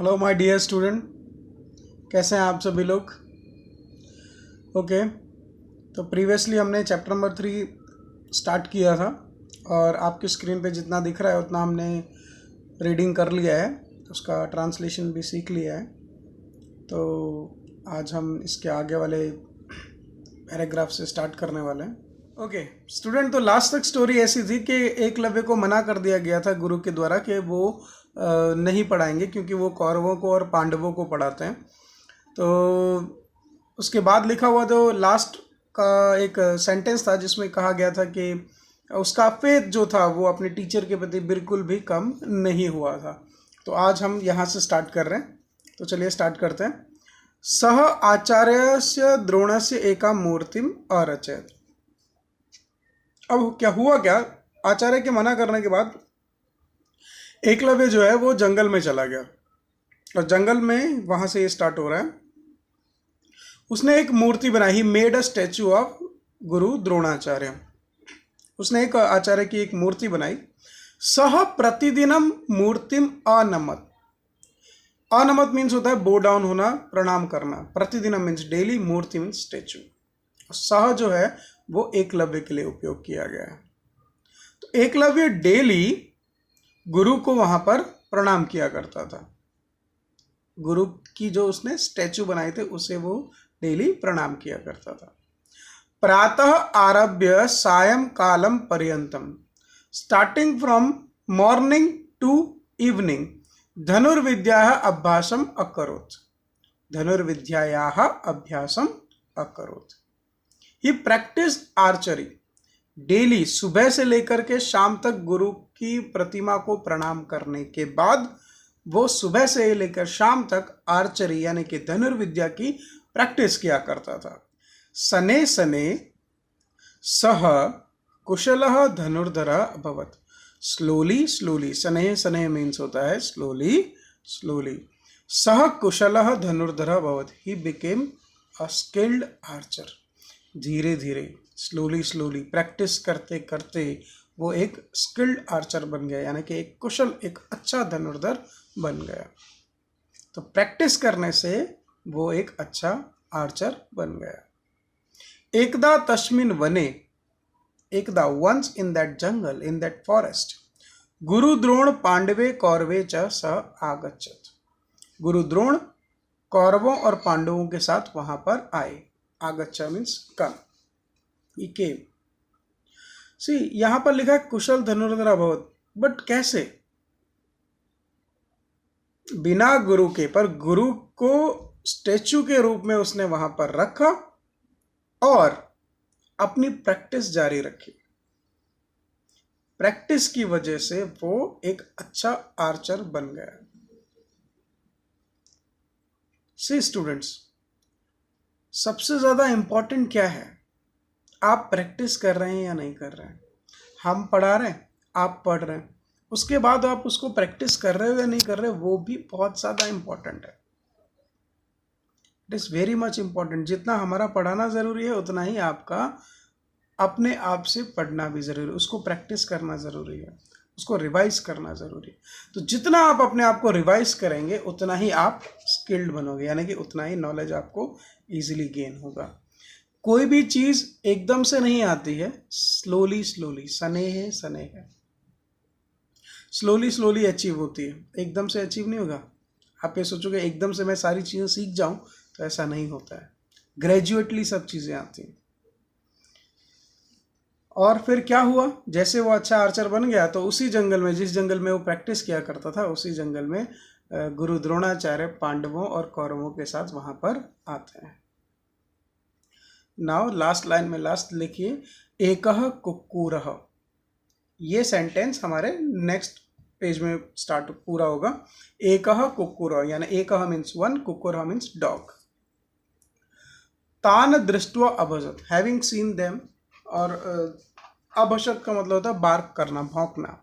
Hello my dear student, कैसे हैं आप सभी लोग। ओके, तो प्रीवियसली हमने चैप्टर नंबर 3 स्टार्ट किया था और आपकी स्क्रीन पे जितना दिख रहा है उतना हमने रीडिंग कर लिया है, उसका ट्रांसलेशन भी सीख लिया है। तो आज हम इसके आगे वाले पैराग्राफ से स्टार्ट करने वाले हैं। ओके स्टूडेंट, तो लास्ट तक स्टोरी ऐसी थी कि एकलव्य को मना कर दिया गया था गुरु के द्वारा कि वो नहीं पढ़ाएंगे, क्योंकि वो कौरवों को और पांडवों को पढ़ाते हैं। तो उसके बाद लिखा हुआ तो लास्ट का एक सेंटेंस था जिसमें कहा गया था कि उसका फेथ जो था वो अपने टीचर के प्रति बिल्कुल भी कम नहीं हुआ था। तो आज हम यहाँ से स्टार्ट कर रहे हैं, तो चलिए स्टार्ट करते हैं। सह आचार्यस्य द्रोणस्य एका मूर्तिम अरचयत। अब क्या हुआ, क्या आचार्य के मना करने के बाद एकलव्य जो है वो जंगल में चला गया, और जंगल में वहां से ये स्टार्ट हो रहा है। उसने एक मूर्ति बनाई, he made a statue of गुरु द्रोणाचार्य। उसने एक आचार्य की एक मूर्ति बनाई। सह प्रतिदिनम मूर्तिम अनमत। अनमत मीन्स होता है बो डाउन होना, प्रणाम करना। प्रतिदिनम मीन्स डेली, मूर्ति मीन्स स्टैचू। सह जो है वो एकलव्य के लिए उपयोग किया गया है। तो एकलव्य डेली गुरु को वहां पर प्रणाम किया करता था। गुरु की जो उसने स्टैचू बनाए थे उसे वो डेली प्रणाम किया करता था। प्रातः आरभ्य सायं कालम पर्यंतम, starting from morning to evening, धनुर्विद्यायाः अभ्यासम अकरोत्। धनुर्विद्यायाः अभ्यासम अकरोत्। He practise archery daily. सुबह से लेकर के शाम तक गुरु की प्रतिमा को प्रणाम करने के बाद वो सुबह से लेकर शाम तक आर्चरी यानी कि धनुर्विद्या की प्रैक्टिस किया करता था। सने सने सह कुशलः धनुर्धरः अभवत्। स्लोली स्लोली, सने सने मीन्स होता है स्लोली स्लोली। सह कुशलः धनुर्धरः अभवत्। He became a skilled Archer. धीरे धीरे, स्लोली स्लोली, प्रैक्टिस करते करते वो एक स्किल्ड आर्चर बन गया, यानी कि एक कुशल, एक अच्छा धनुर्धर बन गया। तो प्रैक्टिस करने से वो एक अच्छा आर्चर बन गया। एकदा तस्मिन् वने, एकदा once in that jungle, in that forest, Guru Drona पांडवे कौरवे च स आगच्छत। गुरु द्रोण कौरवों और पांडवों के साथ वहां पर आए। आगच्छा मीन्स कम, ही केम। सी यहां पर लिखा है कुशल धनुर्धर अभवत, बट कैसे? बिना गुरु के, पर गुरु को स्टैचू के रूप में उसने वहां पर रखा और अपनी प्रैक्टिस जारी रखी। प्रैक्टिस की वजह से वो एक अच्छा आर्चर बन गया। सी स्टूडेंट्स, सबसे ज्यादा इंपॉर्टेंट क्या है? आप प्रैक्टिस कर रहे हैं या नहीं कर रहे हैं? हम पढ़ा रहे हैं, आप पढ़ रहे हैं, उसके बाद आप उसको प्रैक्टिस कर रहे हो या नहीं कर रहे हो, वो भी बहुत ज़्यादा इंपॉर्टेंट है। It is very much important. जितना हमारा पढ़ाना ज़रूरी है उतना ही आपका अपने आप से पढ़ना भी ज़रूरी है, उसको प्रैक्टिस करना ज़रूरी है, उसको रिवाइज करना ज़रूरी है। तो जितना आप अपने आप को रिवाइज करेंगे उतना ही आप स्किल्ड बनोगे, यानी कि उतना ही नॉलेज आपको ईजिली गेन होगा। कोई भी चीज़ एकदम से नहीं आती है, स्लोली स्लोली, स्नेह स्नेह, स्लोली स्लोली अचीव होती है, एकदम से अचीव नहीं होगा। आप ये सोचोगे एकदम से मैं सारी चीज़ें सीख जाऊं, तो ऐसा नहीं होता है। ग्रेजुएटली सब चीज़ें आती हैं। और फिर क्या हुआ, जैसे वो अच्छा आर्चर बन गया तो उसी जंगल में, जिस जंगल में वो प्रैक्टिस किया करता था, उसी जंगल में गुरु द्रोणाचार्य पांडवों और कौरवों के साथ वहां पर आते हैं। नाउ लास्ट लाइन में लास्ट लिखिए, एकह कुक्कुरः। ये सेंटेंस हमारे नेक्स्ट पेज में स्टार्ट पूरा होगा। एकह कुक्कुरः, यानी एकह मीन्स वन, कुक्कुरः मीन्स डॉग। तान दृष्ट्वा अभजत, हैविंग सीन देम, और अभजत का मतलब होता है बार्क करना, भौंकना।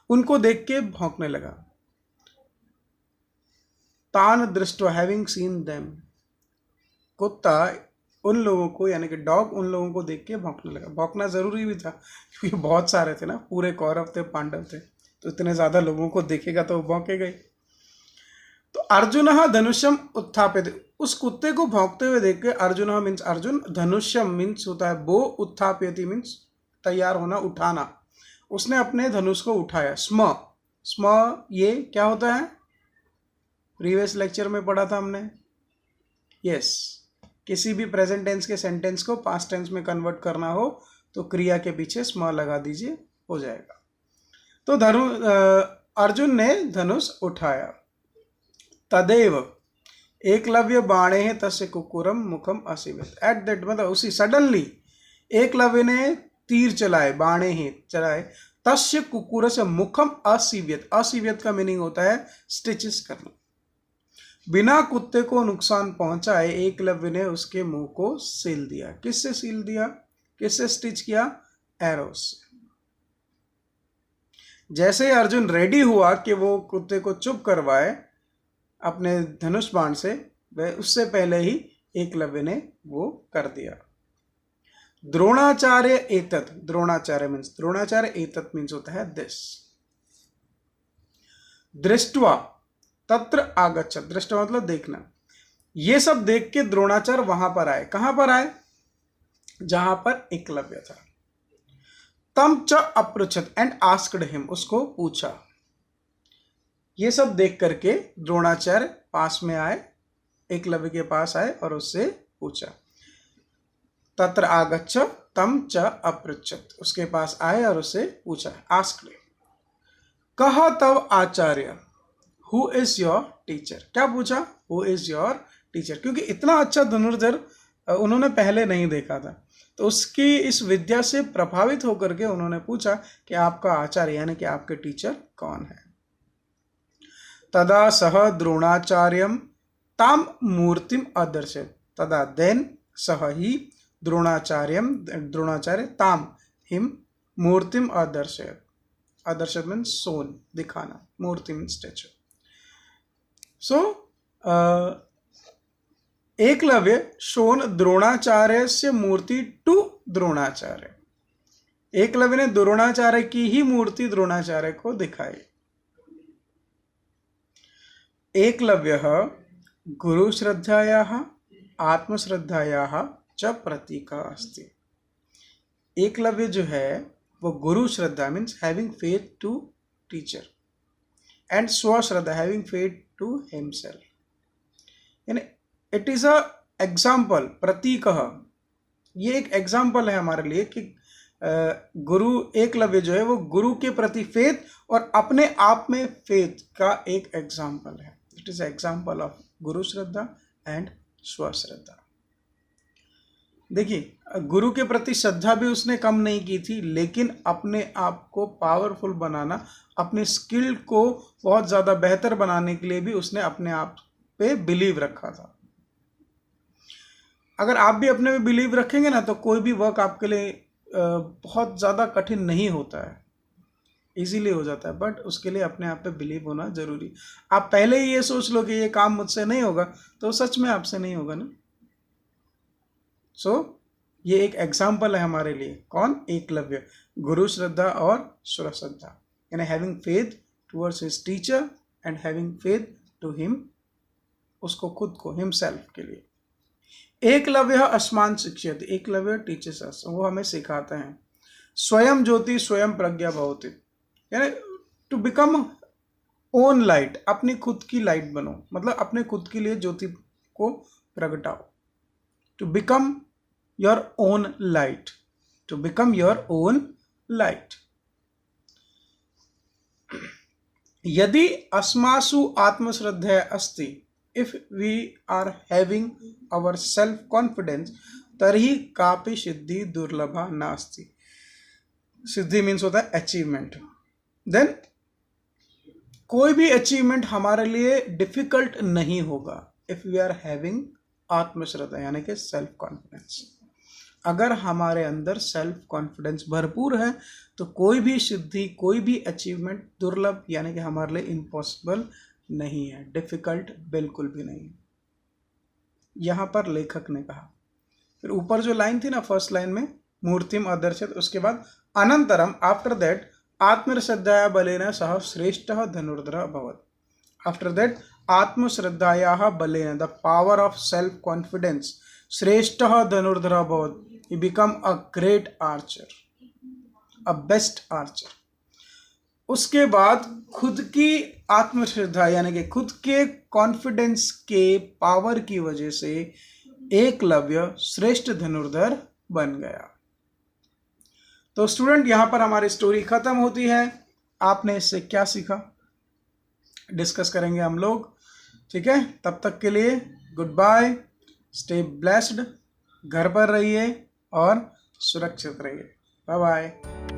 उनको देख के भौंकने लगा। तान दृष्ट्वा, हैविंग सीन देम, कुत्ता उन लोगों को, यानी कि डॉग उन लोगों को देख के भौंकने लगा। भौंकना जरूरी भी था क्योंकि बहुत सारे थे ना, पूरे कौरव थे, पांडव थे, तो इतने ज्यादा लोगों को देखेगा तो वो भौंकेगा ही। तो अर्जुन धनुष्यम उत्थापित, उस कुत्ते को भौंकते हुए देख के अर्जुन मीन्स अर्जुन, धनुष्यम मीन्स होता है बो, उत्थाप्यति मीन्स तैयार होना, उठाना, उसने अपने धनुष को उठाया। स्म, स्म ये क्या होता है, प्रीवियस लेक्चर में पढ़ा था हमने। यस, किसी भी प्रेजेंट टेंस के सेंटेंस को पास्ट टेंस में कन्वर्ट करना हो तो क्रिया के पीछे स्म लगा दीजिए, हो जाएगा। तो अर्जुन ने धनुष उठाया। तदेव एकलव्य बाणे तस्य कुक्कुरम मुखम असीवित, एट दैट मतलब उसी सडनली एकलव्य ने तीर चलाए, बाणे ही चलाए, तस्य कुक्कुर से मुखम असीवियत, असीवियत का मीनिंग होता है स्टिचेस करना। बिना कुत्ते को नुकसान पहुंचाए एकलव्य ने उसके मुंह को सील दिया। किससे सील दिया, किससे स्टिच किया, एरो से। जैसे ही अर्जुन रेडी हुआ कि वो कुत्ते को चुप करवाए अपने धनुष बाण से, वह उससे पहले ही एकलव्य ने वो कर दिया। द्रोणाचार्य एतत्, द्रोणाचार्य मीन्स, द्रोणाचार्य एतत् मीन्स होता है दिस। दृष्टवा तत्र आगच्छत्, दृष्टवा मतलब देखना, ये सब देख के द्रोणाचार्य वहां पर आए। कहां पर आए, जहां पर एकलव्य था। तम च अपृच्छत् एंड आस्क्ड हिम, उसको पूछा। ये सब देख करके द्रोणाचार्य पास में आए, एकलव्य के पास आए और उससे पूछा। तत्र आगच्छ तम च अपृच्छत्, उसके पास आए और उससे पूछा, आस्क्ड। कह तव आचार्य, हु इज योर टीचर, क्या पूछा, हु इज योर टीचर, क्योंकि इतना अच्छा धनुर्धर उन्होंने पहले नहीं देखा था। तो उसकी इस विद्या से प्रभावित होकर के उन्होंने पूछा कि आपका आचार्य यानी कि आपके टीचर कौन है। तदा सह द्रोणाचार्यम ताम मूर्तिम अदर्शयत्, तदा देन सह ही द्रोणाचार्यम, द्रोणाचार्य, ताम हिम, मूर्तिम अदर्शयत्, अदर्शयत् मीन्स सोन, दिखाना, मूर्ति मीन्स स्टैचू। सो एकलव्य शोन द्रोणाचार्य से मूर्ति टू द्रोणाचार्य, एकलव्य ने द्रोणाचार्य की ही मूर्ति द्रोणाचार्य को दिखाई। एकलव्यः गुरुश्रद्धायाः आत्मश्रद्धायाः च प्रतीकः अस्ति। एकलव्य जो है वो गुरु श्रद्धा means having faith to teacher, and स्वश्रद्धा हैविंग फेथ टू हिमसेल्फ, यानी इट इज अ एग्जाम्पल, प्रतीकः, ये एक एग्जाम्पल है हमारे लिए कि गुरु एकलव्य जो है वो गुरु के प्रति फेथ और अपने आप में फेथ का एक एग्जाम्पल है। It is example of Guru Shraddha and स्वश्रद्धा। देखिए, गुरु के प्रति श्रद्धा भी उसने कम नहीं की थी, लेकिन अपने आप को पावरफुल बनाना, अपने स्किल को बहुत ज़्यादा बेहतर बनाने के लिए भी उसने अपने आप पे बिलीव रखा था। अगर आप भी अपने पे बिलीव रखेंगे ना तो कोई भी वर्क आपके लिए बहुत ज़्यादा कठिन नहीं होता है, इजीली हो जाता है, बट उसके लिए अपने आप पे बिलीव होना जरूरी। आप पहले ही ये सोच लो कि ये काम मुझसे नहीं होगा तो सच में आपसे नहीं होगा ना। सो ये एक एग्जाम्पल है हमारे लिए, कौन, एकलव्य, गुरु श्रद्धा और सुर श्रद्धा, यानी having faith towards his teacher and having faith to him, उसको खुद को, हिमसेल्फ के लिए। एकलव्य अस्मान शिक्षयति, एकलव्य टीचर्स अस, वो हमें सिखाते हैं। स्वयं ज्योति स्वयं प्रज्ञा भवति, यानी टू बिकम ओन लाइट, अपनी खुद की लाइट बनो, मतलब अपने खुद के लिए ज्योति को प्रगटाओ। To become your own light, to become your own light. यदि अस्मासु आत्मश्रद्धा अस्ति, if we are having our self confidence, तर्हि कापि सिद्धि दुर्लभा नास्ति। सिद्धि मीन्स होता है अचीवमेंट। देन कोई भी अचीवमेंट हमारे लिए डिफिकल्ट नहीं होगा इफ वी आर हैविंग आत्मश्रद्धा यानी कि सेल्फ कॉन्फिडेंस। अगर हमारे अंदर सेल्फ कॉन्फिडेंस भरपूर है तो कोई भी सिद्धि, कोई भी अचीवमेंट दुर्लभ यानी कि हमारे लिए इम्पॉसिबल नहीं है, डिफिकल्ट बिल्कुल भी नहीं। यहाँ पर लेखक ने कहा, फिर ऊपर जो लाइन थी ना फर्स्ट लाइन में, मूर्तिम अदर्शयत्, उसके बाद अनंतरम, आफ्टर दैट आत्मश्रद्धया बलेन सह श्रेष्ठ धनुर्धर अभवत्। आफ्टर दैट आत्मश्रद्धायाः बलेन, the power of self confidence, श्रेष्ठः धनुर्धर अभवत्, he become a great archer, a best archer. उसके बाद खुद की आत्मश्रद्धा यानी कि खुद के कॉन्फिडेंस के पावर की वजह से एकलव्य श्रेष्ठ धनुर्धर बन गया। तो स्टूडेंट, यहाँ पर हमारी स्टोरी खत्म होती है। आपने इससे क्या सीखा डिस्कस करेंगे हम लोग, ठीक है। तब तक के लिए गुड बाय, स्टे ब्लेस्ड, घर पर रहिए और सुरक्षित रहिए। Bye bye.